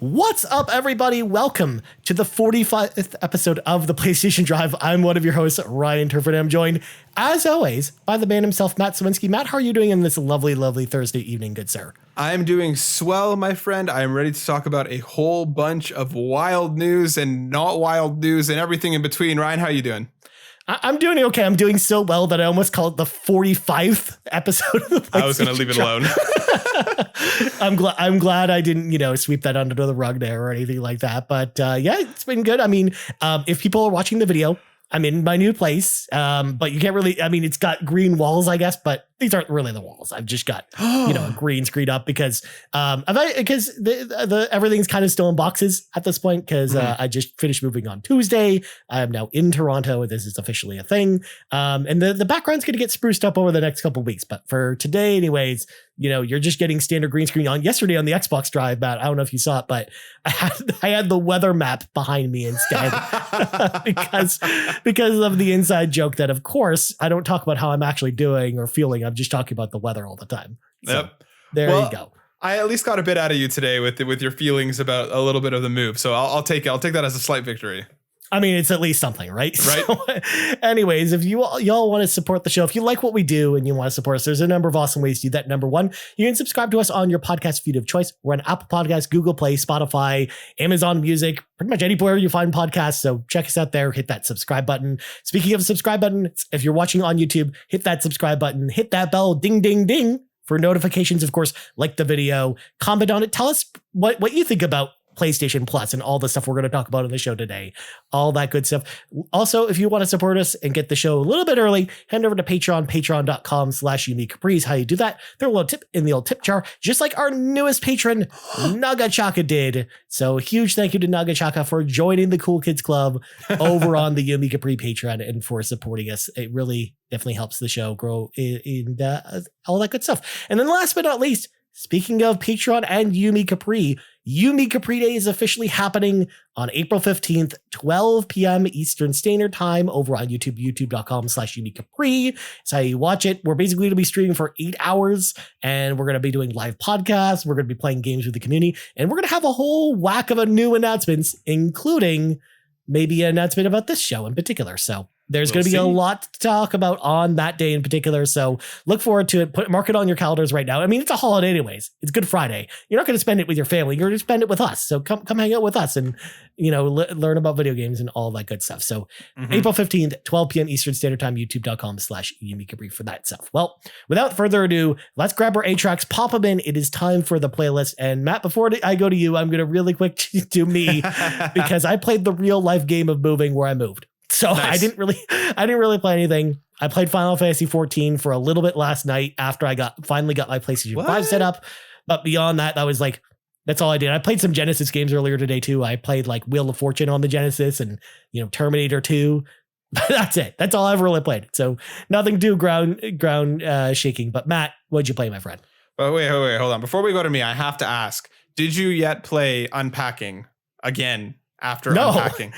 What's up, everybody? Welcome to the 45th episode of the PlayStation Drive. I'm one of your hosts, Ryan Turford. I'm joined, as always, by the man himself, Matt Sawinski. Matt, how are you doing in this lovely, lovely Thursday evening, good sir? I'm doing swell, my friend. I'm ready to talk about a whole bunch of wild news and not wild news and everything in between. Ryan, how are you doing? I'm doing okay. I'm doing so well that I almost called it the 45th episode of the PlayStation I was going to leave it alone. I'm glad I didn't, sweep that under the rug there or anything like that. But yeah, it's been good. I mean, if people are watching the video, I'm in my new place, but you can't really, it's got green walls, I guess, but these aren't really the walls. I've just got, a green screen up because the everything's kind of still in boxes at this point because I just finished moving on Tuesday. I am now in Toronto. This is officially a thing. And the background's going to get spruced up over the next couple of weeks. But for today, anyways, you're just getting standard green screen on. Yesterday on the Xbox Drive, Matt, I don't know if you saw it, but I had the weather map behind me instead because of the inside joke that, of course, I don't talk about how I'm actually doing or feeling. I'm just talking about the weather all the time. So, yep. There you go. I at least got a bit out of you today with your feelings about a little bit of the move. So I'll take that as a slight victory. I mean, it's at least something, right? Right. So, anyways, if y'all want to support the show, if you like what we do and you want to support us, there's a number of awesome ways to do that. Number one, you can subscribe to us on your podcast feed of choice. We're on Apple Podcasts, Google Play, Spotify, Amazon Music, pretty much anywhere you find podcasts. So check us out there. Hit that subscribe button. Speaking of subscribe button, if you're watching on YouTube, hit that subscribe button. Hit that bell, ding, ding, ding, for notifications. Of course, like the video, comment on it. Tell us what you think about PlayStation Plus and all the stuff we're going to talk about in the show today, all that good stuff. Also, if you want to support us and get the show a little bit early, head over to patreon.com/uniquecapri's. How you do that? Throw a little tip in the old tip jar, just like our newest patron, Nagachaka, did. So huge thank you to Nagachaka for joining the Cool Kids Club over on the Yumi Capri Patreon and for supporting us. It really definitely helps the show grow in all that good stuff. And then last but not least, speaking of Patreon and Yumi Capri Day is officially happening on April 15th, 12 p.m. Eastern Standard Time over on YouTube, youtube.com/Yumi Capri. It's how you watch it. We're basically going to be streaming for 8 hours and we're going to be doing live podcasts. We're going to be playing games with the community and we're going to have a whole whack of new announcements, including maybe an announcement about this show in particular. So there's going to be a lot to talk about on that day in particular. So look forward to it. Mark it on your calendars right now. I mean, it's a holiday anyways. It's Good Friday. You're not going to spend it with your family. You're going to spend it with us. So come hang out with us and, learn about video games and all that good stuff. So April 15th, 12 p.m. Eastern Standard Time, youtube.com/Yumi Capri for that stuff. Well, without further ado, let's grab our 8 tracks, pop them in. It is time for the playlist. And Matt, before I go to you, I'm going to really quick do me because I played the real life game of moving where I moved. So nice. I didn't really play anything. I played Final Fantasy 14 for a little bit last night after I finally got my PlayStation 5 set up. But beyond that, that's all I did. I played some Genesis games earlier today too. I played like Wheel of Fortune on the Genesis and, Terminator 2. That's it. That's all I've really played. So nothing too ground shaking. But Matt, what'd you play, my friend? Oh, wait, hold on. Before we go to me, I have to ask, did you yet play Unpacking again? After unpacking,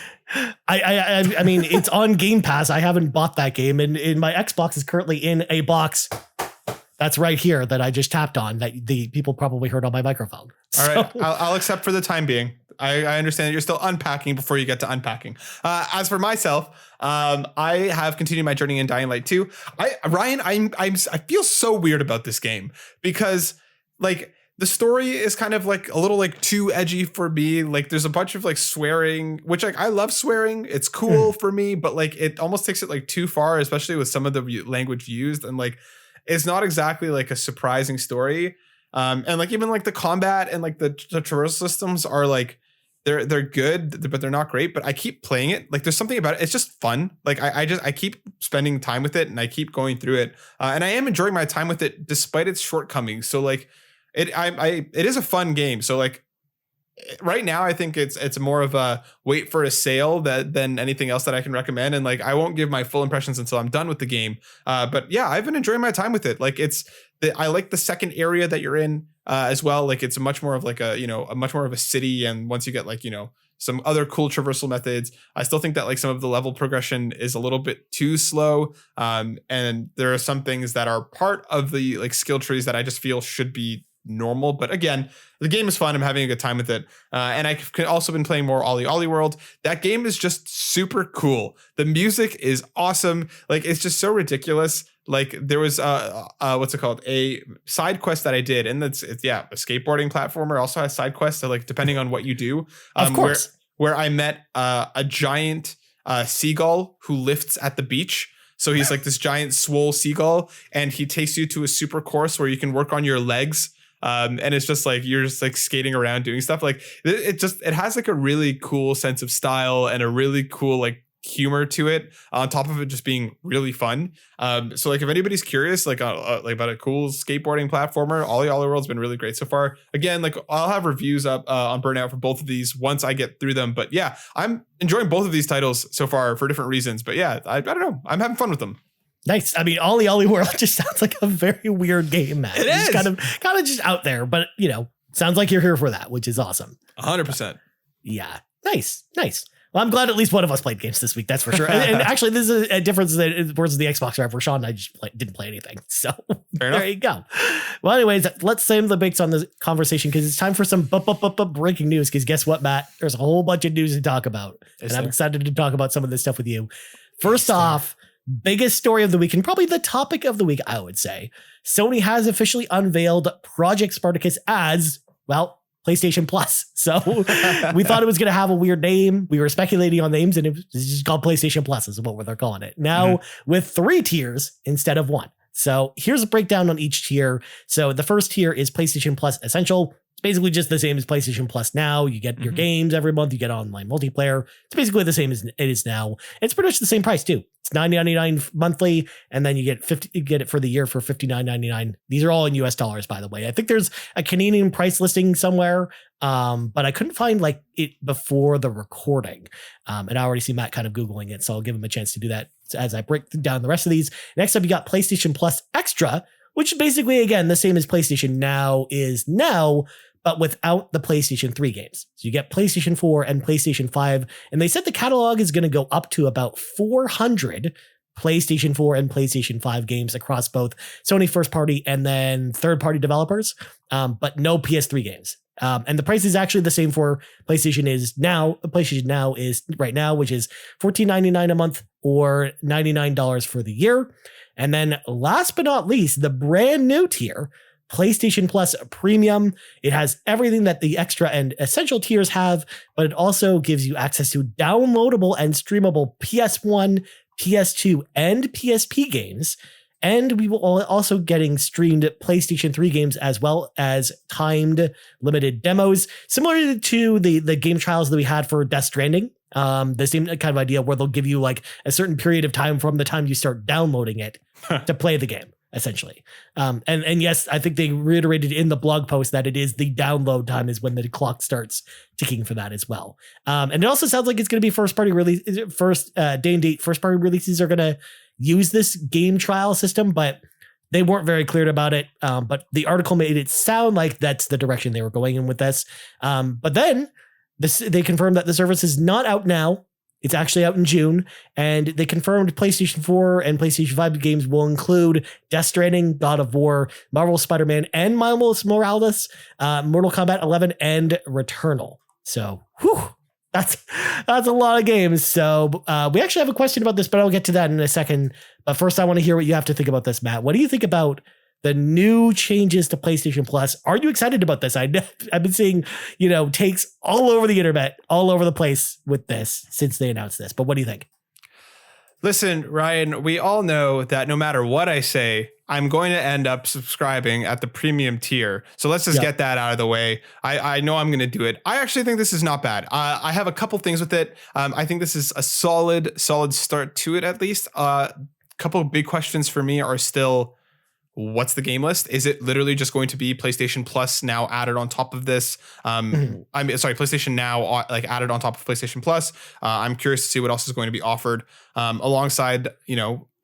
I mean, it's on Game Pass. I haven't bought that game, and my Xbox is currently in a box that's right here that I just tapped on. That the people probably heard on my microphone. All right, I'll accept for the time being. I understand that you're still unpacking before you get to unpacking. As for myself, I have continued my journey in Dying Light 2. Ryan, I feel so weird about this game because the story is kind of like a little too edgy for me. There's a bunch of swearing, which I love swearing. It's cool for me, but it almost takes it too far, especially with some of the language used. And it's not exactly a surprising story. And even the combat and the traversal systems are they're good, but they're not great. But I keep playing it. There's something about it. It's just fun. I keep spending time with it and I keep going through it. And I am enjoying my time with it despite its shortcomings. So it is a fun game. So right now I think it's more of a wait for a sale than anything else that I can recommend. And I won't give my full impressions until I'm done with the game. But yeah, I've been enjoying my time with it. I like the second area that you're in as well. It's much more of a much more of a city. And once you get some other cool traversal methods, I still think that some of the level progression is a little bit too slow. And there are some things that are part of the skill trees that I just feel should be normal. But again, the game is fun. I'm having a good time with it. And I've also been playing more Olliolli World. That game is just super cool. The music is awesome. Like, it's just so ridiculous. Like, there was what's it called? A side quest that I did, and it's a skateboarding platformer also has side quests. So like, depending on what you do, of course, where I met a giant seagull who lifts at the beach. So he's like this giant swole seagull, and he takes you to a super course where you can work on your legs. And it's just like you're just like skating around doing stuff. Like it has like a really cool sense of style and a really cool like humor to it, on top of it just being really fun. So like if anybody's curious like about a cool skateboarding platformer, Olliolli World's been really great so far. Again, like I'll have reviews up on Burnout for both of these once I get through them. But yeah, I'm enjoying both of these titles so far for different reasons. But yeah, I don't know, I'm having fun with them. Nice. I mean, Olliolli World just sounds like a very weird game, man. It is kind of just out there, but sounds like you're here for that, which is awesome. 100%. Yeah. Nice. Well, I'm glad at least one of us played games this week. That's for sure. And actually, this is a difference versus the Xbox drive where Sean and I just didn't play anything. So there you go. Well, anyways, let's save the brakes on the conversation because it's time for some breaking news. Because guess what, Matt? There's a whole bunch of news to talk about. And I'm excited to talk about some of this stuff with you. First off, biggest story of the week and probably the topic of the week, I would say. Sony has officially unveiled Project Spartacus as, well, PlayStation Plus. So we thought it was going to have a weird name. We were speculating on names and it was just called PlayStation Plus is what they're calling it. Now with 3 tiers instead of 1. So here's a breakdown on each tier. So the first tier is PlayStation Plus Essential. It's basically just the same as PlayStation Plus Now. You get your games every month. You get online multiplayer. It's basically the same as it is now. It's pretty much the same price too. It's $9.99 monthly, and then you get it for the year for $59.99. These are all in US dollars, by the way. I think there's a Canadian price listing somewhere, but I couldn't find like it before the recording. And I already see Matt kind of Googling it, so I'll give him a chance to do that as I break down the rest of these. Next up, you got PlayStation Plus Extra, which is basically, again, the same as PlayStation Now is now, but without the PlayStation 3 games. So you get PlayStation 4 and PlayStation 5, and they said the catalog is going to go up to about 400 PlayStation 4 and PlayStation 5 games across both Sony first party and then third party developers, but no PS3 games. And the price is actually the same for PlayStation Now is right now, which is $14.99 a month or $99 for the year. And then last but not least, the brand new tier, PlayStation Plus Premium. It has everything that the extra and essential tiers have, but it also gives you access to downloadable and streamable PS1, PS2, and PSP games. And we will also getting streamed PlayStation 3 games as well as timed limited demos, similar to the game trials that we had for Death Stranding. The same kind of idea where they'll give you like a certain period of time from the time you start downloading it to play the game, essentially. And yes, I think they reiterated in the blog post that it is the download time is when the clock starts ticking for that as well. And it also sounds like it's going to be first party release, first day and date. First party releases are going to use this game trial system, but they weren't very clear about it. But the article made it sound like that's the direction they were going in with this. But then they confirmed that the service is not out now. It's actually out in June, and they confirmed PlayStation 4 and PlayStation 5 games will include Death Stranding, God of War, Marvel Spider-Man, and Miles Morales, Mortal Kombat 11, and Returnal. So, that's a lot of games. So we actually have a question about this, but I'll get to that in a second. But first, I want to hear what you have to think about this, Matt. What do you think about the new changes to PlayStation Plus? Are you excited about this? I've been seeing, takes all over the internet, all over the place with this since they announced this. But what do you think? Listen, Ryan, we all know that no matter what I say, I'm going to end up subscribing at the premium tier. So let's just get that out of the way. I know I'm going to do it. I actually think this is not bad. I have a couple things with it. I think this is a solid start to it, at least. Couple of big questions for me are still, what's the game list? Is it literally just going to be PlayStation Plus now added on top of this? PlayStation Now added on top of PlayStation Plus. I'm curious to see what else is going to be offered alongside,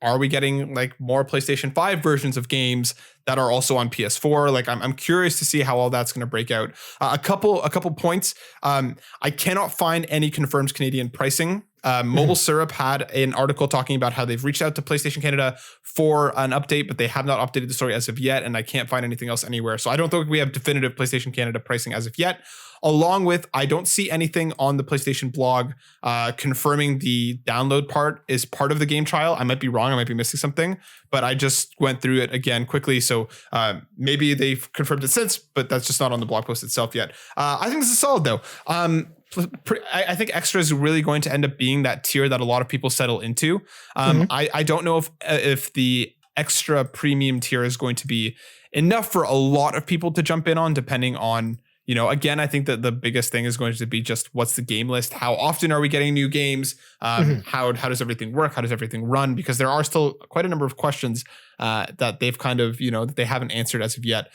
are we getting like more PlayStation 5 versions of games that are also on PS4? I'm curious to see how all that's going to break out. A couple points. I cannot find any confirmed Canadian pricing Mobile Syrup had an article talking about how they've reached out to PlayStation Canada for an update, but they have not updated the story as of yet, and I can't find anything else anywhere. So I don't think we have definitive PlayStation Canada pricing as of yet. Along with, I don't see anything on the PlayStation blog confirming the download part is part of the game trial. I might be wrong. I might be missing something, but I just went through it again quickly. So maybe they've confirmed it since, but that's just not on the blog post itself yet. I think this is solid though. I think extra is really going to end up being that tier that a lot of people settle into. I don't know if the extra premium tier is going to be enough for a lot of people to jump in on, depending on, again, I think that the biggest thing is going to be just what's the game list? How often are we getting new games? How does everything work? How does everything run? Because there are still quite a number of questions that they've kind of, that they haven't answered as of yet.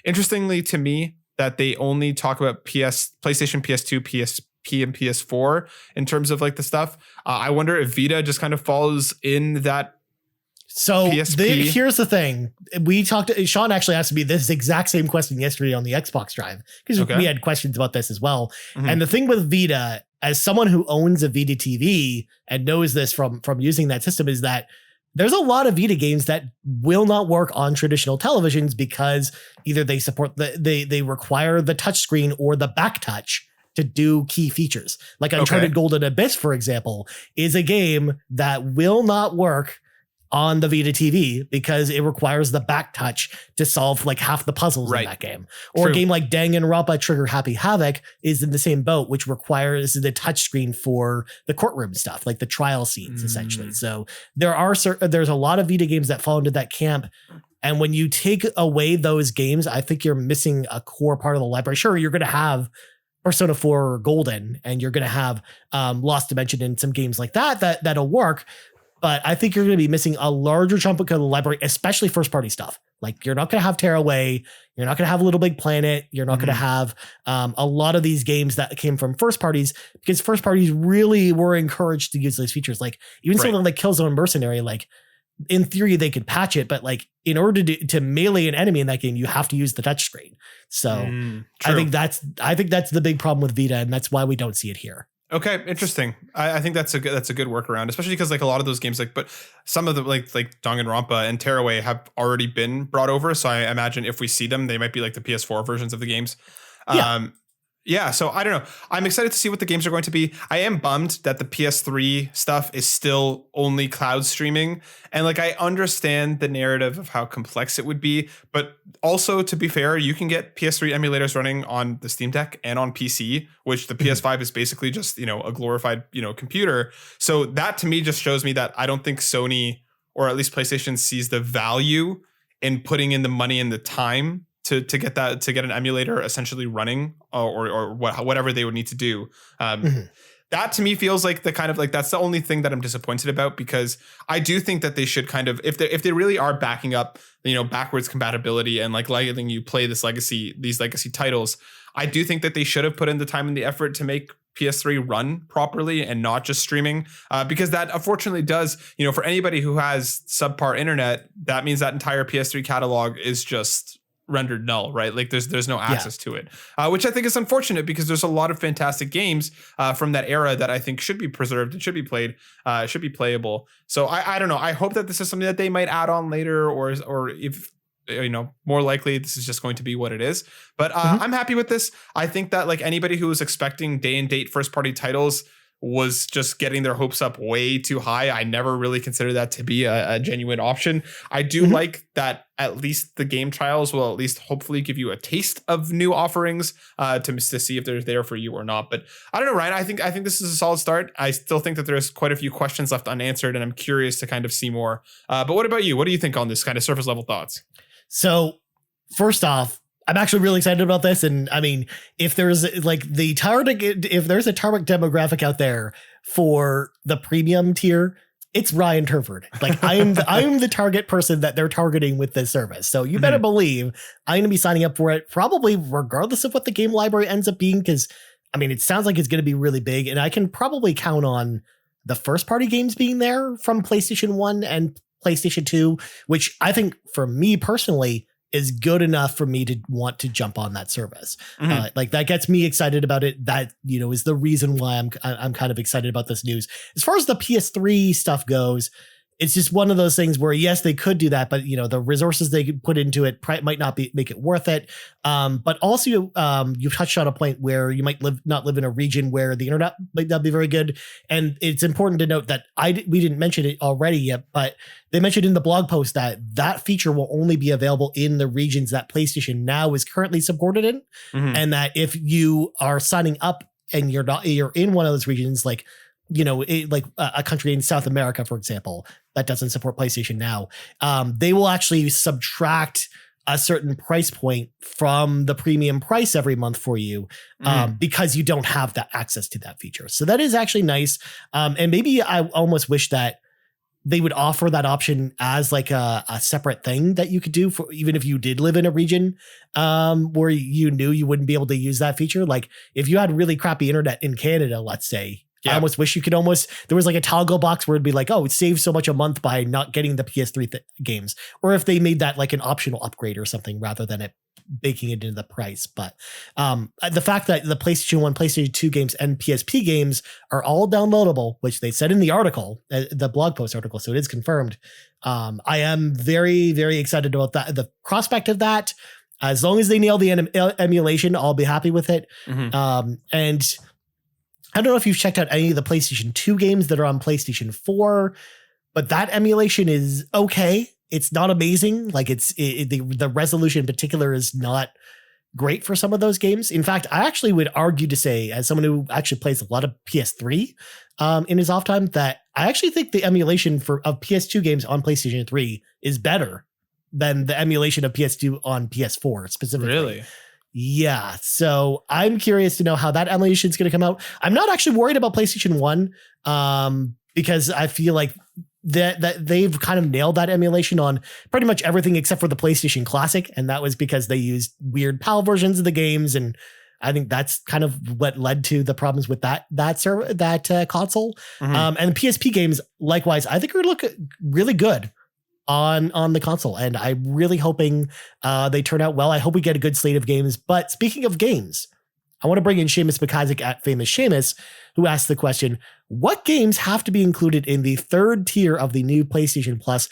Interestingly to me, that they only talk about PlayStation, PS2, PSP, and PS4 in terms of like the stuff. I wonder if Vita just kind of falls in that. So here's the thing. Sean actually asked me this exact same question yesterday on the Xbox Drive, because we had questions about this as well. And the thing with Vita, as someone who owns a Vita TV and knows this from using that system, is that there's a lot of Vita games that will not work on traditional televisions because either they support they require the touchscreen or the back touch to do key features. Like Uncharted Golden Abyss, for example, is a game that will not work on the Vita TV because it requires the back touch to solve like half the puzzles in that game. Or a game like Danganronpa Trigger Happy Havoc is in the same boat, which requires the touchscreen for the courtroom stuff, like the trial scenes, essentially. So there's a lot of Vita games that fall into that camp. And when you take away those games, I think you're missing a core part of the library. Sure, you're going to have Persona 4 Golden, and you're going to have Lost Dimension and some games like that'll work. But I think you're going to be missing a larger chunk of the library, especially first-party stuff. Like, you're not going to have Tearaway. You're not going to have Little Big Planet. You're not going to have a lot of these games that came from first parties, because first parties really were encouraged to use those features. Like, even something like Killzone Mercenary, like, in theory, they could patch it, but like, in order to melee an enemy in that game, you have to use the touchscreen. So I think that's the big problem with Vita, and that's why we don't see it here. Okay, interesting. I think that's a good workaround, especially because like a lot of those games, but some of them like Danganronpa and Tearaway have already been brought over. So I imagine if we see them, they might be like the PS4 versions of the games. Yeah, so I don't know. I'm excited to see what the games are going to be. I am bummed that the PS3 stuff is still only cloud streaming. And like, I understand the narrative of how complex it would be, but also, to be fair, you can get PS3 emulators running on the Steam Deck and on PC, which the PS5 is basically just, a glorified, computer. So that to me just shows me that I don't think Sony, or at least PlayStation, sees the value in putting in the money and the time to get an emulator essentially running or whatever they would need to do. That to me feels like the kind of like, that's the only thing that I'm disappointed about, because I do think that they should kind of, if they really are backing up, backwards compatibility and like letting you play these legacy titles, I do think that they should have put in the time and the effort to make PS3 run properly and not just streaming, because that unfortunately does, for anybody who has subpar internet, that means that entire PS3 catalog is just rendered null, right? Like there's no access to it, which I think is unfortunate, because there's a lot of fantastic games from that era that I think should be preserved and should be played, should be playable. So I don't know. I hope that this is something that they might add on later, or if more likely this is just going to be what it is. But I'm happy with this. I think that like anybody who was expecting day and date first party titles was just getting their hopes up way too high. I never really considered that to be a genuine option. I do like that at least the game trials will at least hopefully give you a taste of new offerings to see if they're there for you or not. But I don't know, Ryan, I think this is a solid start. I still think that there's quite a few questions left unanswered, and I'm curious to kind of see more. But what about you? What do you think on this? Kind of surface level thoughts? So first off, I'm actually really excited about this. And I mean, if there's like if there's a target demographic out there for the premium tier, it's Ryan Turford. Like I am the target person that they're targeting with this service. So you better believe I'm going to be signing up for it, probably regardless of what the game library ends up being. Cause I mean, it sounds like it's going to be really big, and I can probably count on the first party games being there from PlayStation 1 and PlayStation 2, which I think for me personally is good enough for me to want to jump on that service. Mhm. Like that gets me excited about it. That, is the reason why I'm kind of excited about this news. As far as the PS3 stuff goes, it's just one of those things where, yes, they could do that, but the resources they could put into it might not make it worth it. But also, you've touched on a point where you might not live in a region where the internet might not be very good. And it's important to note that we didn't mention it already yet, but they mentioned in the blog post that feature will only be available in the regions that PlayStation Now is currently supported in. Mhm. And that if you are signing up and you're in one of those regions, like a country in South America, for example, that doesn't support PlayStation Now, they will actually subtract a certain price point from the premium price every month for you, because you don't have that access to that feature. So that is actually nice. And maybe I almost wish that they would offer that option as like a separate thing that you could do for even if you did live in a region where you knew you wouldn't be able to use that feature. Like if you had really crappy internet in Canada, let's say, I almost wish you could there was like a toggle box where it'd be like, oh, it saves so much a month by not getting the PS3 games. Or if they made that like an optional upgrade or something rather than it baking it into the price. But the fact that the PlayStation 1, PlayStation 2 games and PSP games are all downloadable, which they said in the article, the blog post article, so it is confirmed. I am very, very excited about that. The prospect of that, as long as they nail the emulation, I'll be happy with it. Mhm. And I don't know if you've checked out any of the PlayStation 2 games that are on PlayStation 4, but that emulation is okay. It's not amazing. Like the resolution in particular is not great for some of those games. In fact, I actually would argue to say, as someone who actually plays a lot of PS3 in his off time, that I actually think the emulation of PS2 games on PlayStation 3 is better than the emulation of PS2 on PS4 specifically. Really? Yeah, so I'm curious to know how that emulation is going to come out. I'm not actually worried about PlayStation 1 because I feel like that they've kind of nailed that emulation on pretty much everything except for the PlayStation Classic, and that was because they used weird PAL versions of the games, and I think that's kind of what led to the problems with that console. Mhm. And the PSP games, likewise, I think are look really good on the console, and I'm really hoping they turn out well. I hope we get a good slate of games. But speaking of games, I want to bring in Seamus McIsaac at Famous Seamus, who asked the question, what games have to be included in the third tier of the new PlayStation Plus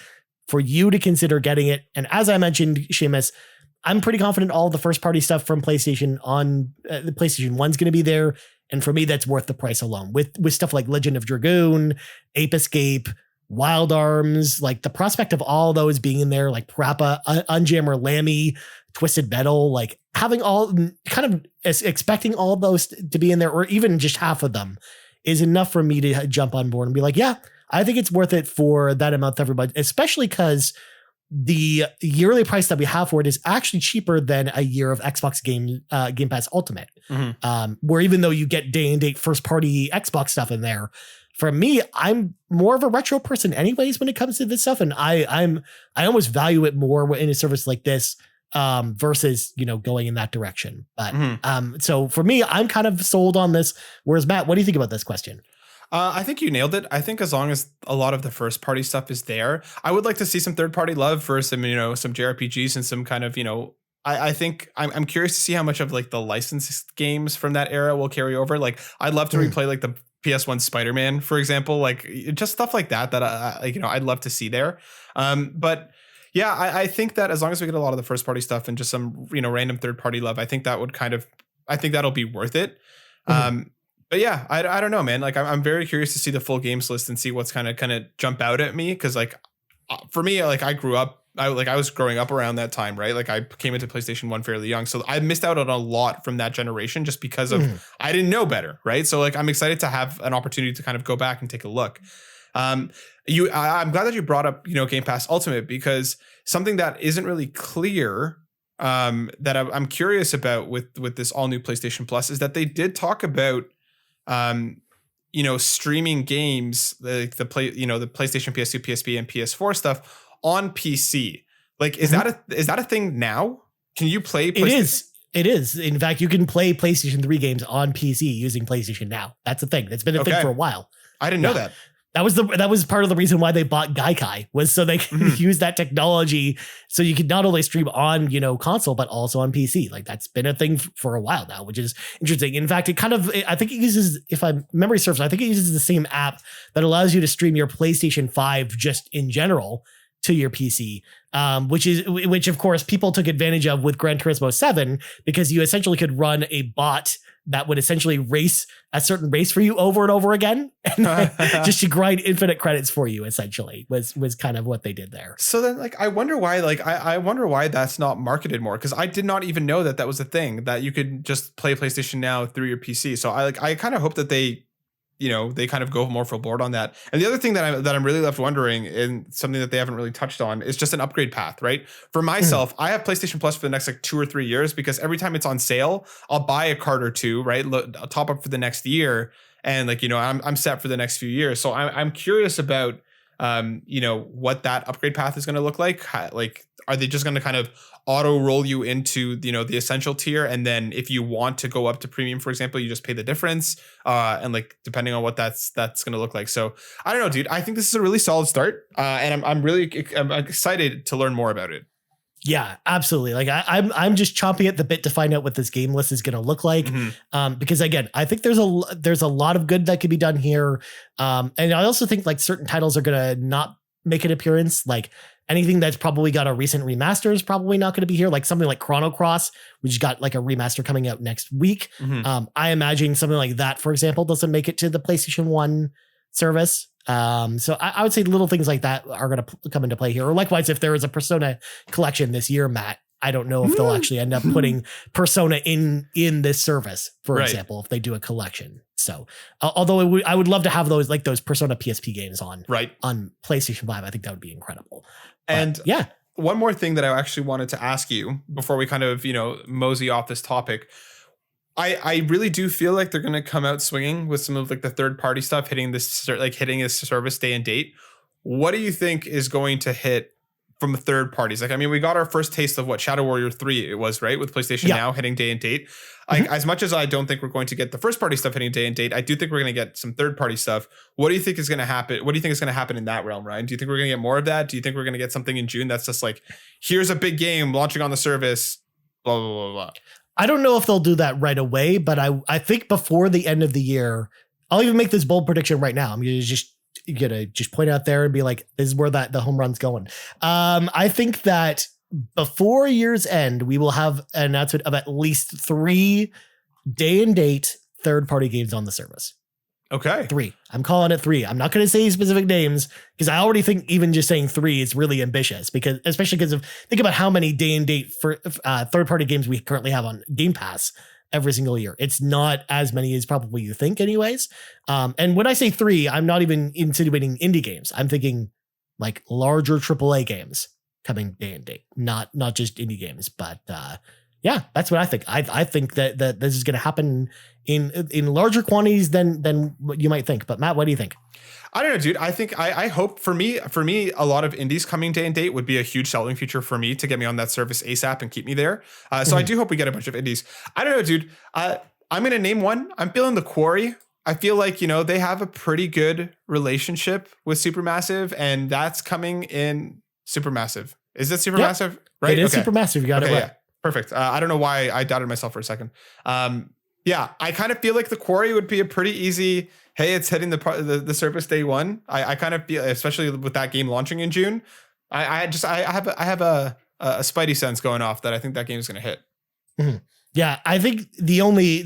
for you to consider getting it? And as I mentioned, Seamus, I'm pretty confident all the first party stuff from PlayStation on the PlayStation 1's going to be there. And for me, that's worth the price alone. With stuff like Legend of Dragoon, Ape Escape, Wild Arms, like the prospect of all those being in there, like Parappa, Unjammer, Lammy, Twisted Metal, like having all kind of expecting all those to be in there, or even just half of them, is enough for me to jump on board and be like, yeah, I think it's worth it for that amount to everybody, especially because the yearly price that we have for it is actually cheaper than a year of Xbox Game Pass Ultimate, where even though you get day and date first party Xbox stuff in there, for me, I'm more of a retro person anyways when it comes to this stuff. And I almost value it more in a service like this versus, going in that direction. But so for me, I'm kind of sold on this. Whereas Matt, what do you think about this question? I think you nailed it. I think as long as a lot of the first party stuff is there, I would like to see some third party love for some, some JRPGs and some kind of, I think I'm curious to see how much of like the licensed games from that era will carry over. Like I'd love to replay like the PS1 Spider-Man, for example, like just stuff like that I'd love to see there. But yeah, I think that as long as we get a lot of the first party stuff and just some, random third party love, I think that would I think that'll be worth it. But yeah, I don't know, man. Like I'm very curious to see the full games list and see what's kind of jump out at me. Cause like for me, like I grew up, I was growing up around that time, right? Like I came into PlayStation 1 fairly young. So I missed out on a lot from that generation just because of I didn't know better, right? So like I'm excited to have an opportunity to kind of go back and take a look. I'm glad that you brought up, Game Pass Ultimate, because something that isn't really clear that I'm curious about with this all new PlayStation Plus is that they did talk about streaming games like the PlayStation, PS2, PSP, and PS4 stuff on PC. Like, is that a thing now? Can you play? It is. In fact, you can play PlayStation 3 games on PC using PlayStation Now. That's a thing. That's been a thing for a while. I didn't know that. That was part of the reason why they bought Gaikai, was so they could use that technology so you could not only stream on, console, but also on PC. Like that's been a thing for a while now, which is interesting. In fact, I think it uses, if my memory serves, I think it uses the same app that allows you to stream your PlayStation 5 just in general to your PC, which of course people took advantage of with Gran Turismo 7, because you essentially could run a bot that would essentially race a certain race for you over and over again, and just to grind infinite credits for you. Essentially, was kind of what they did there. So then, I wonder why. I wonder why that's not marketed more, because I did not even know that was a thing, that you could just play PlayStation Now through your PC. So I kind of hope that they kind of go more full board on that. And the other thing that I'm really left wondering, and something that they haven't really touched on, is just an upgrade path, right? For myself, I have PlayStation Plus for the next 2 or 3 years, because every time it's on sale, I'll buy a card or two, right? I'll top up for the next year, and I'm set for the next few years. So I'm curious about what that upgrade path is going to look like. Are they just going to kind of auto roll you into the essential tier, and then if you want to go up to premium, for example, you just pay the difference, and depending on what that's going to look like. So I don't know, dude. I think this is a really solid start, and I'm excited to learn more about it. Yeah, absolutely. I'm just chomping at the bit to find out what this game list is going to look like. Because again, I think there's a lot of good that could be done here. And I also think certain titles are going to not make an appearance. Anything that's probably got a recent remaster is probably not going to be here. Something like Chrono Cross, which got a remaster coming out next week. I imagine something like that, for example, doesn't make it to the PlayStation 1 service. So I would say little things like that are going to come into play here. Or likewise, if there is a Persona collection this year, Matt, I don't know if they'll actually end up putting Persona in this service, for example, if they do a collection. So although I would love to have those Persona PSP games on PlayStation 5, I think that would be incredible. And yeah, one more thing that I actually wanted to ask you before we kind of, mosey off this topic. I really do feel like they're going to come out swinging with some of the third party stuff hitting this service day and date. What do you think is going to hit from the third parties? We got our first taste of what Shadow Warrior 3 it was, right? With PlayStation Now hitting day and date. As much as I don't think we're going to get the first party stuff hitting day and date, I do think we're going to get some third party stuff. What do you think is going to happen? What do you think is going to happen in that realm, Ryan? Do you think we're going to get more of that? Do you think we're going to get something in June that's just here's a big game launching on the service, blah, blah, blah, blah? I don't know if they'll do that right away, but I think before the end of the year, I'll even make this bold prediction right now. I'm going to just point out there and be like, this is where the home run's going. I think that before year's end, we will have an announcement of at least 3 day and date third party games on the service. Okay. 3. I'm calling it 3. I'm not going to say specific names, because I already think even just saying 3 is really ambitious, especially because think about how many day and date for third party games we currently have on Game Pass every single year. It's not as many as probably you think anyways. And when I say 3, I'm not even insinuating indie games. I'm thinking larger AAA games coming day and date, not just indie games. But yeah, that's what I think. I think that this is going to happen in larger quantities than what you might think. But Matt, what do you think? I don't know, dude. I think I hope for me, a lot of indies coming day and date would be a huge selling feature for me to get me on that service ASAP and keep me there. So I do hope we get a bunch of indies. I don't know, dude. I'm going to name one. I'm feeling The Quarry. I feel like, they have a pretty good relationship with Supermassive, and that's coming in Supermassive. Is it Supermassive? Yep. Right? It is Supermassive. You got it right. Yeah. Perfect. I don't know why I doubted myself for a second. Yeah, I kind of feel like The Quarry would be a pretty easy, hey, it's hitting the service day one. I kind of feel, especially with that game launching in June, I have a spidey sense going off that I think that game is going to hit. Mm-hmm. Yeah, I think the only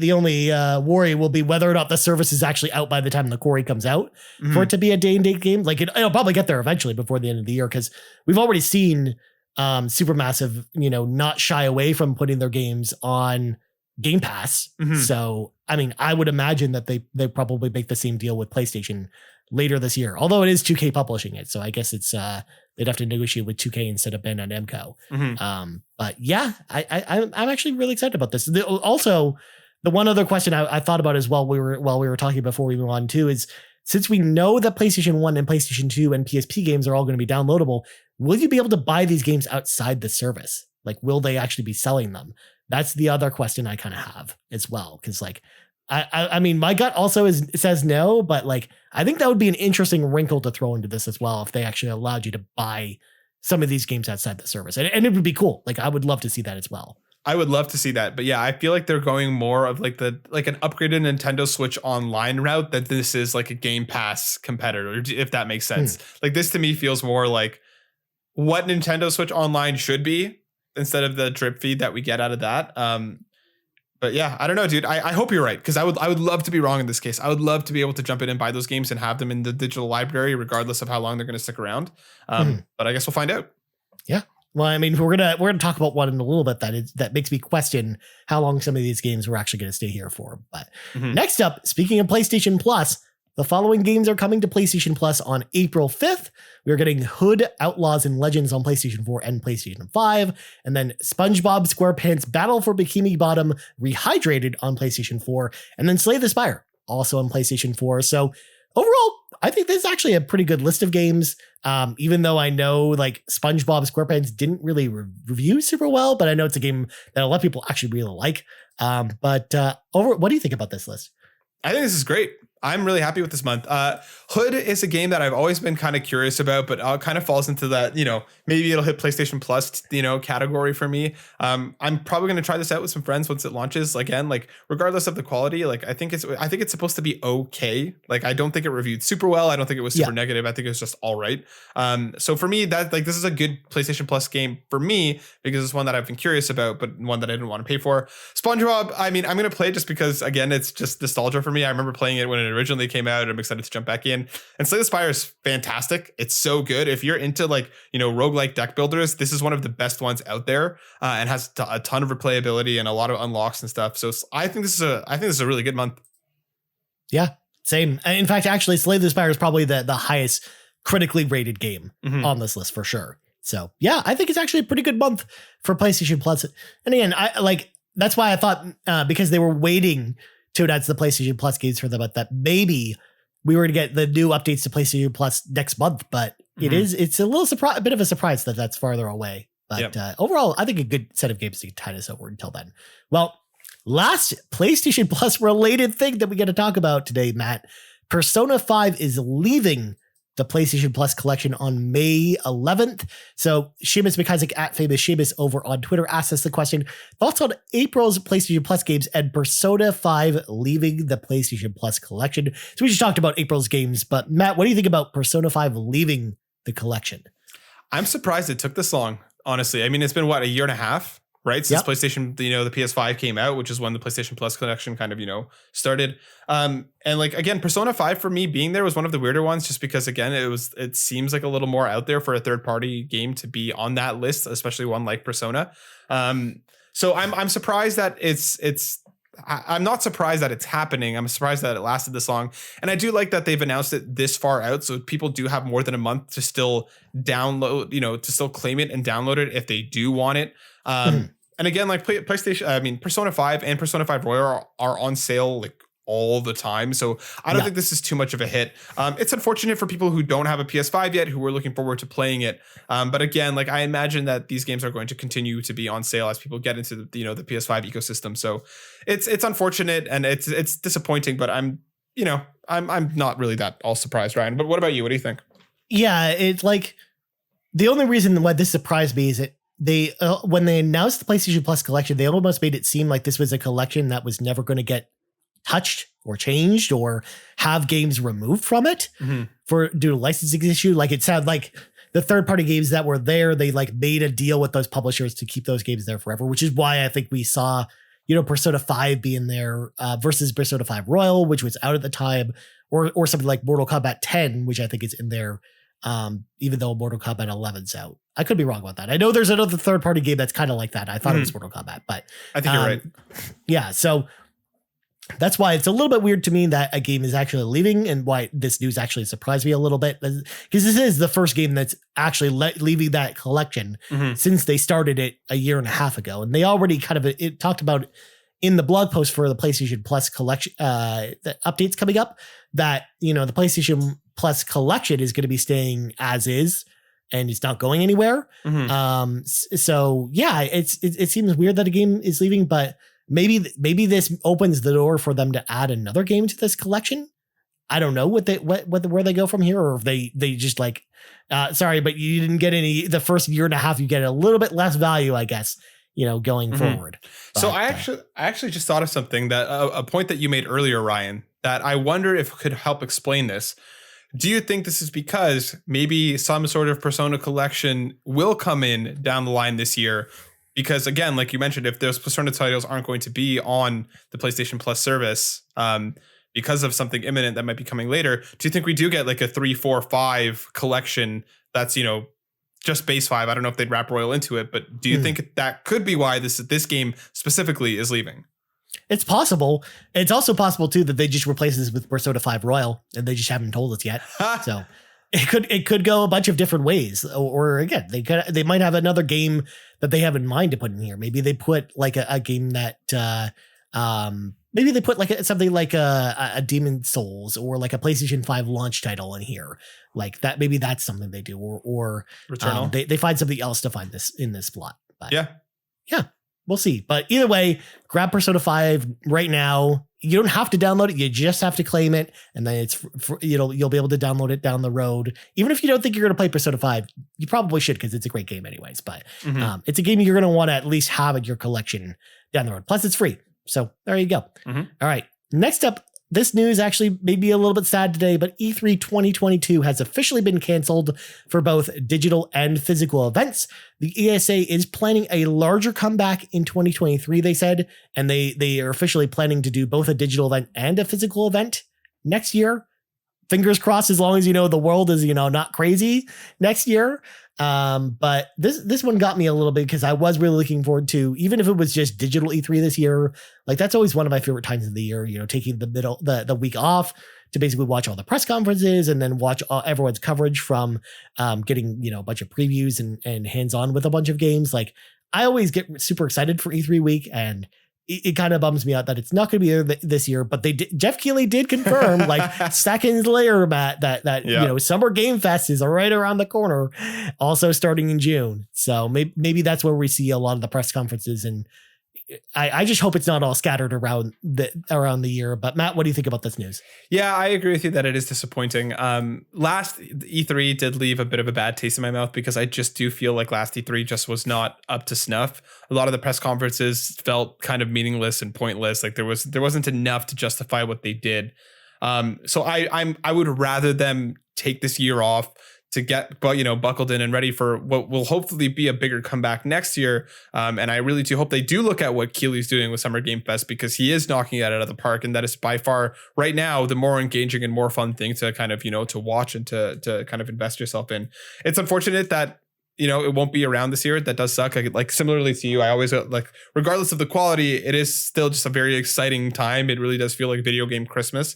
worry will be whether or not the service is actually out by the time The Quarry comes out for it to be a day and date game. It'll probably get there eventually before the end of the year, because we've already seen Supermassive, not shy away from putting their games on Game Pass. So, I would imagine that they probably make the same deal with PlayStation later this year, although it is 2K publishing it. So I guess it's, they'd have to negotiate with 2K instead of Bandai Namco. But yeah, I'm actually really excited about this. Also, the one other question I thought about as well, while we were talking before we move on too, is since we know that PlayStation 1 and PlayStation 2 and PSP games are all going to be downloadable, will you be able to buy these games outside the service? Will they actually be selling them? That's the other question I kind of have as well. Because I mean, my gut also says no, but like, I think that would be an interesting wrinkle to throw into this as well if they actually allowed you to buy some of these games outside the service. And it would be cool. Like, I would love to see that as well. I would love to see that. But yeah, I feel like they're going more of like an upgraded Nintendo Switch Online route, that this is like a Game Pass competitor, if that makes sense. Like, this to me feels more like what Nintendo Switch Online should be instead of the drip feed that we get out of that. But yeah, I don't know, dude. I hope you're right, because I would love to be wrong in this case. I would love to be able to jump in and buy those games and have them in the digital library, regardless of how long they're going to stick around. But I guess we'll find out. Yeah. Well, I mean, we're gonna talk about one in a little bit that makes me question how long some of these games were actually going to stay here for. But next up, speaking of PlayStation Plus, the following games are coming to PlayStation Plus on April 5th. We're getting Hood, Outlaws, and Legends on PlayStation 4 and PlayStation 5. And then SpongeBob SquarePants Battle for Bikini Bottom Rehydrated on PlayStation 4. And then Slay the Spire, also on PlayStation 4. So overall, I think this is actually a pretty good list of games. Even though I know like SpongeBob SquarePants didn't really review super well, but I know it's a game that a lot of people actually really like. What do you think about this list? I think this is great. I'm really happy with this month. Hood is a game that I've always been kind of curious about, but kind of falls into that, maybe it'll hit PlayStation Plus, category for me. I'm probably going to try this out with some friends once it launches. Again, like regardless of the quality, like I think it's supposed to be okay. Like I don't think it reviewed super well. I don't think it was super negative. I think it was just all right. So for me, that like this is a good PlayStation Plus game for me because it's one that I've been curious about, but one that I didn't want to pay for. SpongeBob, I mean, I'm going to play it just because again, it's just nostalgia for me. I remember playing it when it originally came out. I'm excited to jump back in. And Slay the Spire is fantastic. It's so good. If you're into like, roguelike deck builders, this is one of the best ones out there, and has a ton of replayability and a lot of unlocks and stuff. So I think this is a really good month. Yeah, same. In fact, actually, Slay the Spire is probably the highest critically rated game on this list for sure. So yeah, I think it's actually a pretty good month for PlayStation Plus. And again, that's why I thought because they were waiting to announce the PlayStation Plus games for them, but that maybe we were to get the new updates to PlayStation Plus next month. But it's a bit of a surprise that that's farther away. But overall, I think a good set of games to tide us over until then. Well, last PlayStation Plus related thing that we got to talk about today, Matt, Persona 5 is leaving the PlayStation Plus collection on May 11th. So Seamus McIsaac at Famous Seamus over on Twitter asked us the question, thoughts on April's PlayStation Plus games and Persona 5 leaving the PlayStation Plus collection? So we just talked about April's games, but Matt, what do you think about Persona 5 leaving the collection? I'm surprised it took this long, honestly. I mean, it's been what, a year and a half, right? Since PlayStation, the PS5 came out, which is when the PlayStation Plus collection kind of, started. And like, again, Persona 5 for me being there was one of the weirder ones, just because again, it seems like a little more out there for a third party game to be on that list, especially one like Persona. So I'm surprised that I'm not surprised that it's happening. I'm surprised that it lasted this long. And I do like that they've announced it this far out. So people do have more than a month to still download, to still claim it and download it if they do want it. And again, like Persona 5 and Persona 5 Royal are on sale like all the time. So I don't think this is too much of a hit. It's unfortunate for people who don't have a PS5 yet, who are looking forward to playing it. But again, like I imagine that these games are going to continue to be on sale as people get into the PS5 ecosystem. So it's unfortunate and it's disappointing, but I'm not really that all surprised, Ryan. But what about you? What do you think? Yeah, it's like the only reason why this surprised me is that they when they announced the PlayStation Plus collection, they almost made it seem like this was a collection that was never going to get touched or changed or have games removed from it due to licensing issue. Like it sounded like the third party games that were there, they like made a deal with those publishers to keep those games there forever, which is why I think we saw, Persona 5 being there versus Persona 5 Royal, which was out at the time, or something like Mortal Kombat 10, which I think is in there. Even though Mortal Kombat 11's out. I could be wrong about that. I know there's another third party game that's kind of like that. I thought it was Mortal Kombat, but I think you're right. Yeah. So that's why it's a little bit weird to me that a game is actually leaving, and why this news actually surprised me a little bit, because this is the first game that's actually leaving that collection since they started it a year and a half ago. And they already kind of talked about in the blog post for the PlayStation Plus collection, the updates coming up, that, the PlayStation Plus collection is going to be staying as is, and it's not going anywhere. So yeah, it seems weird that a game is leaving, but maybe this opens the door for them to add another game to this collection. I don't know where they go from here, or if they just like, sorry, but you didn't get any the first year and a half. You get a little bit less value, I guess, going forward. So I actually just thought of something that a point that you made earlier, Ryan, that I wonder if could help explain this. Do you think this is because maybe some sort of Persona collection will come in down the line this year? Because again, like you mentioned, if those Persona titles aren't going to be on the PlayStation Plus service, because of something imminent that might be coming later, do you think we do get like a 3, 4, 5 collection that's, just base 5? I don't know if they'd wrap Royal into it, but do you think that could be why this game specifically is leaving? It's possible. It's also possible too that they just replace this with Persona 5 Royal and they just haven't told us yet. So it could go a bunch of different ways. Or again, they might have another game that they have in mind to put in here. Maybe they put like a game that maybe they put like something like a Demon Souls or like a PlayStation 5 launch title in here. Like that, maybe that's something they do, or they find something else to find this in this plot. But yeah, we'll see. But either way, grab Persona 5 right now. You don't have to download it. You just have to claim it. And then you'll be able to download it down the road. Even if you don't think you're going to play Persona 5, you probably should, because it's a great game anyways. But it's a game you're going to want to at least have in your collection down the road. Plus it's free. So there you go. All right. Next up, this news actually may be a little bit sad today, but E3 2022 has officially been canceled for both digital and physical events. The ESA is planning a larger comeback in 2023, they said, and they are officially planning to do both a digital event and a physical event next year. Fingers crossed, as long as the world is not crazy next year. But this one got me a little bit, because I was really looking forward to, even if it was just digital E3 this year, like that's always one of my favorite times of the year, taking the week off to basically watch all the press conferences and then watch everyone's coverage from getting, a bunch of previews and hands-on with a bunch of games. Like I always get super excited for E3 week, and it kind of bums me out that it's not going to be there this year, but Jeff Keighley did confirm like seconds later, Matt, that Summer Game Fest is right around the corner, also starting in June. So maybe that's where we see a lot of the press conferences, and I just hope it's not all scattered around the year. But Matt, what do you think about this news? Yeah, I agree with you that it is disappointing. Last E3 did leave a bit of a bad taste in my mouth, because I just do feel like last E3 just was not up to snuff. A lot of the press conferences felt kind of meaningless and pointless. Like there wasn't enough to justify what they did. So I would rather them take this year off to get buckled in and ready for what will hopefully be a bigger comeback next year. And I really do hope they do look at what Keighley's doing with Summer Game Fest, because he is knocking it out of the park, and that is by far right now the more engaging and more fun thing to kind of to watch and to kind of invest yourself in. It's unfortunate that it won't be around this year. That does suck. Like similarly to you, I always like, regardless of the quality, it is still just a very exciting time. It really does feel like video game Christmas.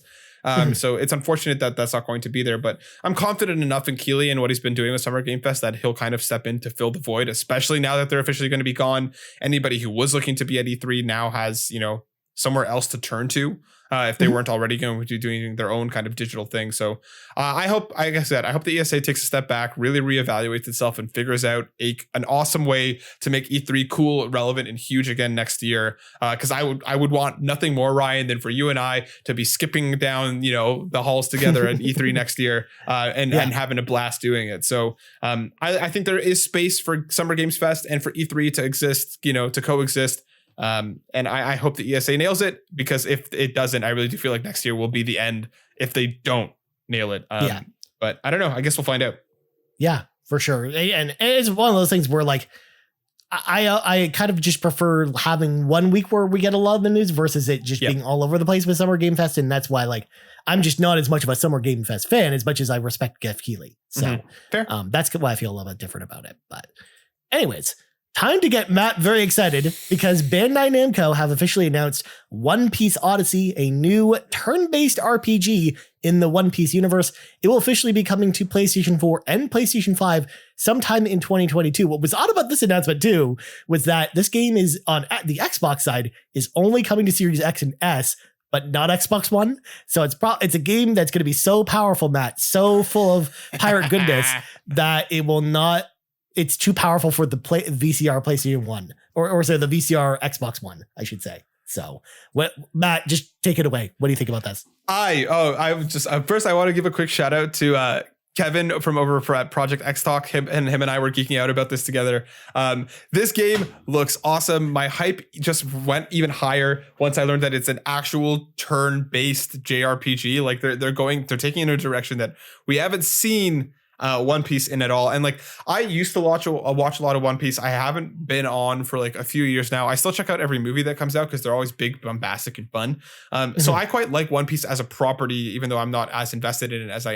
So it's unfortunate that that's not going to be there, but I'm confident enough in Keighley and what he's been doing with Summer Game Fest that he'll kind of step in to fill the void, especially now that they're officially going to be gone. Anybody who was looking to be at E3 now has, somewhere else to turn to if they weren't already going to be doing their own kind of digital thing. So I hope, like I said, I hope the ESA takes a step back, really reevaluates itself, and figures out an awesome way to make E3 cool, relevant, and huge again next year. Because I would want nothing more, Ryan, than for you and I to be skipping down, the halls together at E3 next year and having a blast doing it. So I think there is space for Summer Games Fest and for E3 to exist, to coexist. And I hope the ESA nails it, because if it doesn't, I really do feel like next year will be the end if they don't nail it. But I don't know. I guess we'll find out. Yeah, for sure. And it's one of those things where like I kind of just prefer having 1 week where we get a lot of the news versus it just being all over the place with Summer Game Fest. And that's why like I'm just not as much of a Summer Game Fest fan as much as I respect Jeff Keighley. So that's why I feel a little bit different about it. But anyways, time to get Matt very excited, because Bandai Namco have officially announced One Piece Odyssey, a new turn-based RPG in the One Piece universe. It will officially be coming to PlayStation 4 and PlayStation 5 sometime in 2022. What was odd about this announcement too was that this game is on the Xbox side is only coming to Series X and S, but not Xbox One. So it's a game that's going to be so powerful, Matt, so full of pirate goodness that it will not. It's too powerful for the VCR PlayStation 1 or the VCR Xbox One, I should say. So, Matt, just take it away. What do you think about this? First I want to give a quick shout out to Kevin from over at Project X Talk. Him and I were geeking out about this together. This game looks awesome. My hype just went even higher once I learned that it's an actual turn-based JRPG. Like they're taking in a direction that we haven't seen One Piece in at all. And like I used to watch a lot of One Piece. I haven't been on for like a few years now. I still check out every movie that comes out because they're always big, bombastic, and fun. So I quite like One Piece as a property, even though I'm not as invested in it as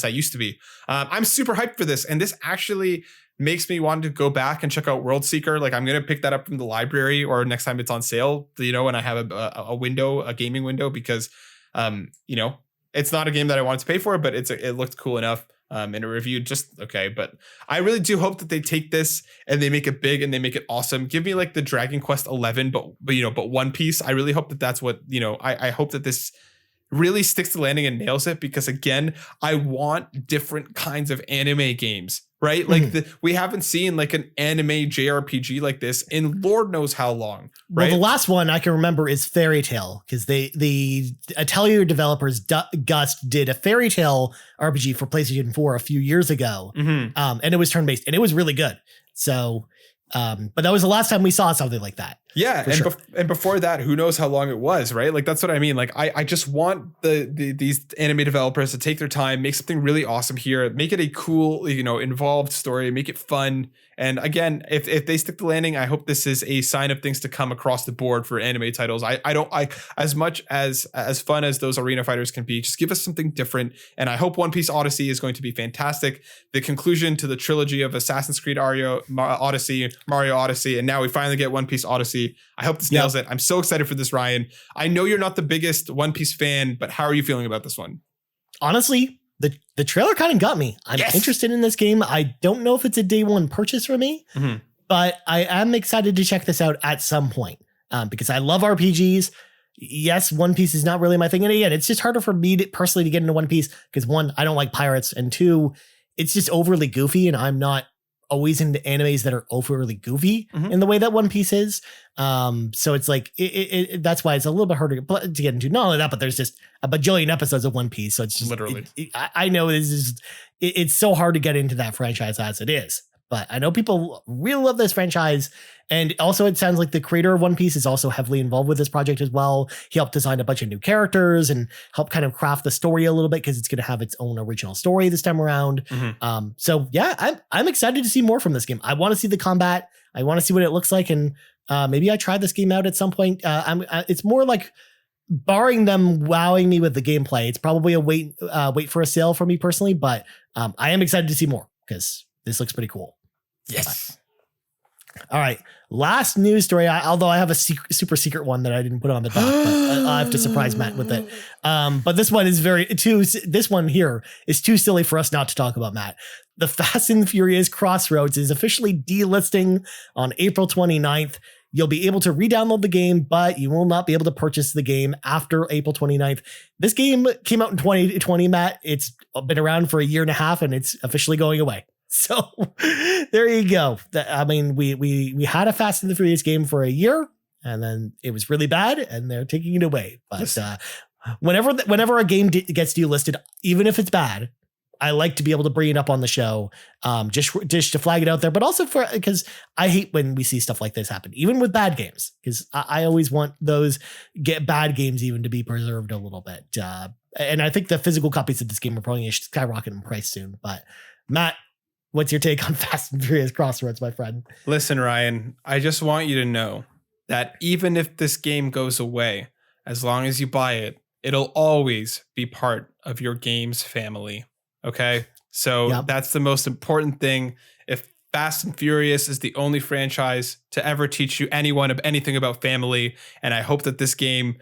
I used to be. I'm super hyped for this, and this actually makes me want to go back and check out World Seeker. Like I'm gonna pick that up from the library or next time it's on sale. When I have a gaming window, because it's not a game that I wanted to pay for, but it looked cool enough. And it reviewed just okay, but I really do hope that they take this and they make it big and they make it awesome. Give me like the Dragon Quest 11, but One Piece. I really hope that that's what I hope that this really sticks to landing and nails it, because again, I want different kinds of anime games, right? Like we haven't seen like an anime JRPG like this in Lord knows how long. Right? Well, the last one I can remember is Fairy Tail, because the Atelier developers Gust did a Fairy Tail RPG for PlayStation 4 a few years ago, and it was turn-based and it was really good. So, but that was the last time we saw something like that. Yeah, and before that, who knows how long it was, right? Like that's what I mean. Like I just want these anime developers to take their time, make something really awesome here, make it a cool, involved story, make it fun. And again, if they stick the landing, I hope this is a sign of things to come across the board for anime titles. I as much as fun as those arena fighters can be, just give us something different. And I hope One Piece Odyssey is going to be fantastic. The conclusion to the trilogy of Assassin's Creed Odyssey, Mario Odyssey, and now we finally get One Piece Odyssey. I hope this nails it. I'm so excited for this, Ryan. I know you're not the biggest One Piece fan, but how are you feeling about this one? Honestly, the trailer kind of got me. I'm interested in this game. I don't know if it's a day one purchase for me, but I am excited to check this out at some point because I love RPGs. Yes, One Piece is not really my thing. And again, it's just harder for me personally to get into One Piece because one, I don't like pirates, and two, it's just overly goofy, and I'm not always into animes that are overly goofy in the way that One Piece is. So it's like, that's why it's a little bit harder to get into. Not only that, but there's just a bajillion episodes of One Piece. So it's just literally, I know it's so hard to get into that franchise as it is, but I know people really love this franchise. And also it sounds like the creator of One Piece is also heavily involved with this project as well. He helped design a bunch of new characters and help kind of craft the story a little bit, because it's going to have its own original story this time around. So yeah, I'm excited to see more from this game. I want to see the combat. I want to see what it looks like. And maybe I try this game out at some point. It's more like, barring them wowing me with the gameplay, it's probably a wait for a sale for me personally, but I am excited to see more because this looks pretty cool. Yes. All right. Last news story. Although I have a super secret one that I didn't put on the doc, but I have to surprise Matt with it. But this one is this one here is too silly for us not to talk about, Matt. The Fast and Furious Crossroads is officially delisting on April 29th. You'll be able to re-download the game, but you will not be able to purchase the game after April 29th. This game came out in 2020, Matt. It's been around for a year and a half, and it's officially going away. So there you go. I mean, we had a Fast and the Furious game for a year, and then it was really bad, and they're taking it away. But whenever a game gets delisted, even if it's bad, I like to be able to bring it up on the show, just to flag it out there, but also because I hate when we see stuff like this happen, even with bad games, because I always want those bad games even to be preserved a little bit. And I think the physical copies of this game are probably going to skyrocket in price soon. But Matt, what's your take on Fast and Furious Crossroads, my friend? Listen, Ryan, I just want you to know that even if this game goes away, as long as you buy it, it'll always be part of your games family. Okay, so that's the most important thing. If Fast and Furious is the only franchise to ever teach you anything about family, and I hope that this game,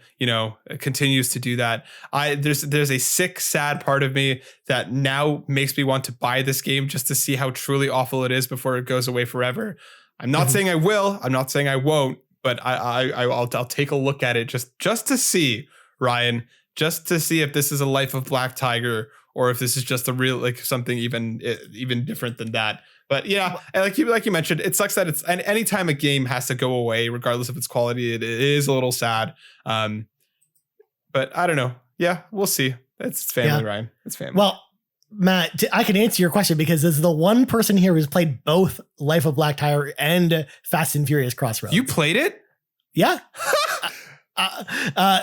continues to do that. There's a sick, sad part of me that now makes me want to buy this game just to see how truly awful it is before it goes away forever. I'm not saying I will. I'm not saying I won't, but I'll take a look at it just to see, Ryan. just to see if this is a Life of Black Tiger or if this is just a real, like something even different than that. But yeah, like you mentioned, it sucks that and anytime a game has to go away, regardless of its quality, it is a little sad. But I don't know. Yeah, we'll see. It's family, Ryan. It's family. Well, Matt, I can answer your question because this is the one person here who's played both Life of Black Tiger and Fast and Furious Crossroads. You played it? Yeah.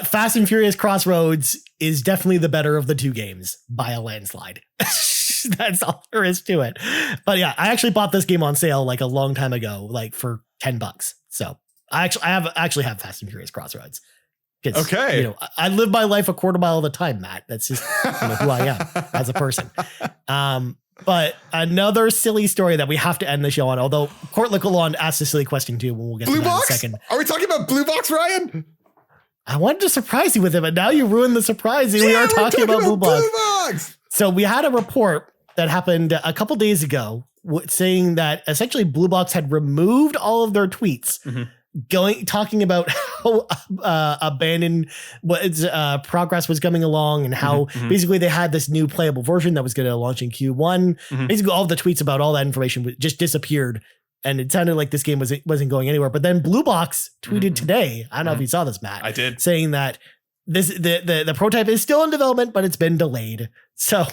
Fast and Furious Crossroads is definitely the better of the two games by a landslide. That's all there is to it. But yeah, I actually bought this game on sale like a long time ago, like for $10. So I actually have Fast and Furious Crossroads. Okay. You know, I live my life a quarter mile at a time, Matt. That's just who I am as a person. But another silly story that we have to end the show on, although Court Lecalon asked a silly question too, we'll get to that in a second. Are we talking about Blue Box, Ryan? I wanted to surprise you with it, but now you ruined the surprise. We are talking about Blue Box. So we had a report that happened a couple days ago saying that essentially Blue Box had removed all of their tweets, talking about how abandoned progress was coming along and how basically they had this new playable version that was going to launch in Q1. Basically all of the tweets about all that information just disappeared. And it sounded like this game wasn't going anywhere. But then Blue Box tweeted today, I don't know if you saw this, Matt. I did. Saying that the prototype is still in development, but it's been delayed. So,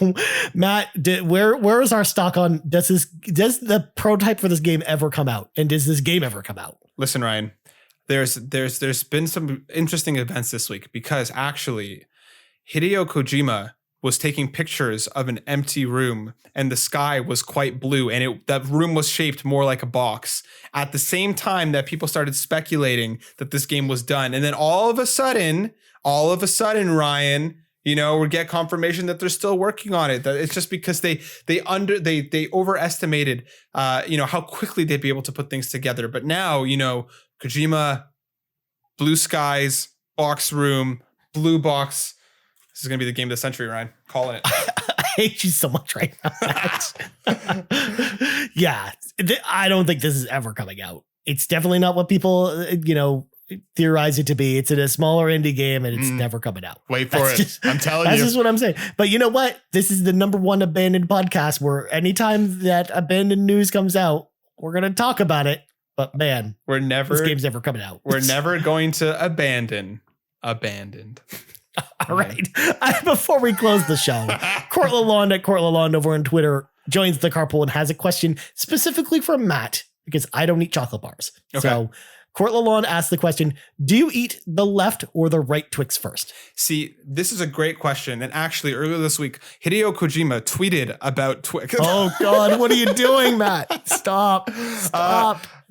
Matt, where is our stock on does the prototype for this game ever come out? And does this game ever come out? Listen, Ryan, there's been some interesting events this week because actually Hideo Kojima was taking pictures of an empty room and the sky was quite blue and that room was shaped more like a box at the same time that people started speculating that this game was done. And then all of a sudden, Ryan, you know, we get confirmation that they're still working on it. That it's just because they overestimated, you know, how quickly they'd be able to put things together. But now, you know, Kojima, blue skies, box room, blue box. This is going to be the game of the century, Ryan. Calling it. I hate you so much right now, Matt. Yeah, I don't think this is ever coming out. It's definitely not what people, you know, theorize it to be. It's in a smaller indie game and it's never coming out. Wait for it. I'm telling you. That's just what I'm saying. But you know what? This is the #1 abandoned podcast where anytime that abandoned news comes out, we're going to talk about it. But man, this game's never coming out. We're never going to abandoned. All right. Before we close the show, Court Lalonde at Court Lalonde over on Twitter joins the carpool and has a question specifically for Matt because I don't eat chocolate bars. Okay. So Court Lalonde asked the question, do you eat the left or the right Twix first? See, this is a great question. And actually, earlier this week, Hideo Kojima tweeted about Twix. Oh, God, what are you doing, Matt? Stop.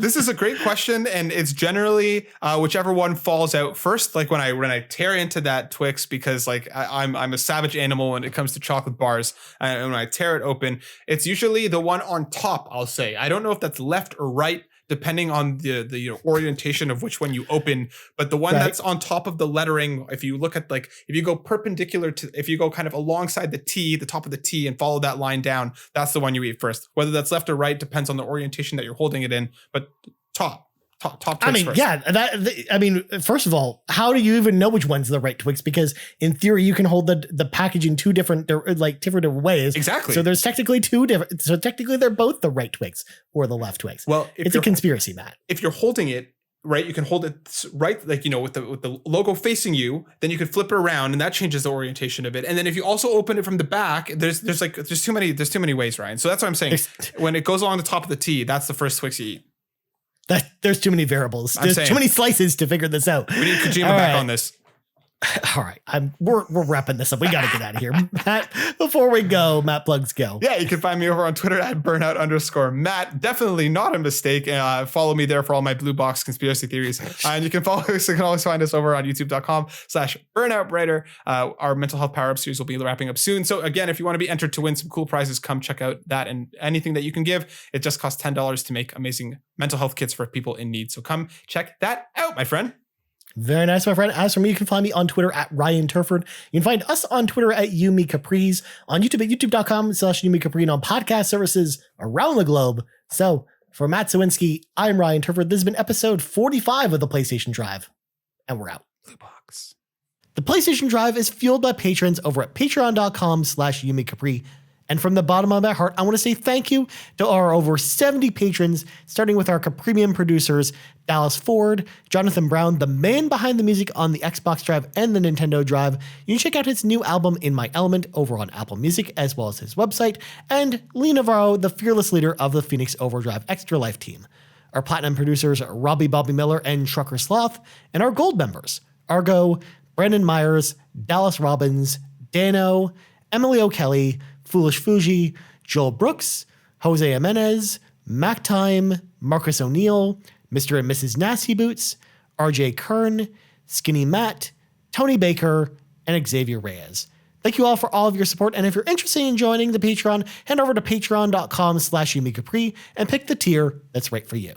This is a great question. And it's generally whichever one falls out first. Like when I tear into that Twix, because like I'm a savage animal when it comes to chocolate bars. And when I tear it open, it's usually the one on top, I'll say. I don't know if that's left or right, depending on the orientation of which one you open, but the one that's on top of the lettering, if you look at if you go perpendicular to, if you go kind of alongside the T, the top of the T and follow that line down, that's the one you eat first. Whether that's left or right depends on the orientation that you're holding it in, but top I mean, first. First of all, how do you even know which one's the right Twix? Because in theory, you can hold the package in two different ways. Exactly. So there's technically two different. So technically, they're both the right Twix or the left Twix. Well, it's a conspiracy, Matt. If you're holding it right, you can hold it right, with the logo facing you. Then you can flip it around, and that changes the orientation of it. And then if you also open it from the back, there's too many ways, Ryan. So that's what I'm saying. When it goes along the top of the T, that's the first Twix you eat. There's too many variables. There's too many slices to figure this out. We need Kojima back on this. All right. We're wrapping this up. We got to get out of here. Matt, before we go, Matt plugs go. Yeah, you can find me over on Twitter at burnout_Matt. Definitely not a mistake. Follow me there for all my blue box conspiracy theories. And you can always find us over on youtube.com/burnoutbrighter. Our mental health power-up series will be wrapping up soon. So again, if you want to be entered to win some cool prizes, come check out that and anything that you can give. It just costs $10 to make amazing mental health kits for people in need. So come check that out, my friend. Very nice, my friend. As for me, you can find me on Twitter at Ryan Turford. You can find us on Twitter at YouMeCapri's, on YouTube at youtube.com/YouMeCapri, and on podcast services around the globe. So for Matt Sawinski, I'm Ryan Turford. This has been episode 45 of the PlayStation Drive, and we're out. Blue Box. The PlayStation Drive is fueled by patrons over at patreon.com/YumiCapri. And from the bottom of my heart, I want to say thank you to our over 70 patrons, starting with our Capremium producers, Dallas Ford, Jonathan Brown, the man behind the music on the Xbox Drive and the Nintendo Drive. You can check out his new album, In My Element, over on Apple Music, as well as his website, and Lee Navarro, the fearless leader of the Phoenix Overdrive Extra Life team. Our platinum producers, Robbie Bobby Miller and Trucker Sloth, and our gold members, Argo, Brandon Myers, Dallas Robbins, Dano, Emily O'Kelly, Foolish Fuji, Joel Brooks, Jose Jimenez, Mac Time, Marcus O'Neill, Mr. and Mrs. Nasty Boots, RJ Kern, Skinny Matt, Tony Baker, and Xavier Reyes. Thank you all for all of your support, and if you're interested in joining the Patreon, head over to patreon.com/YumiCapri and pick the tier that's right for you.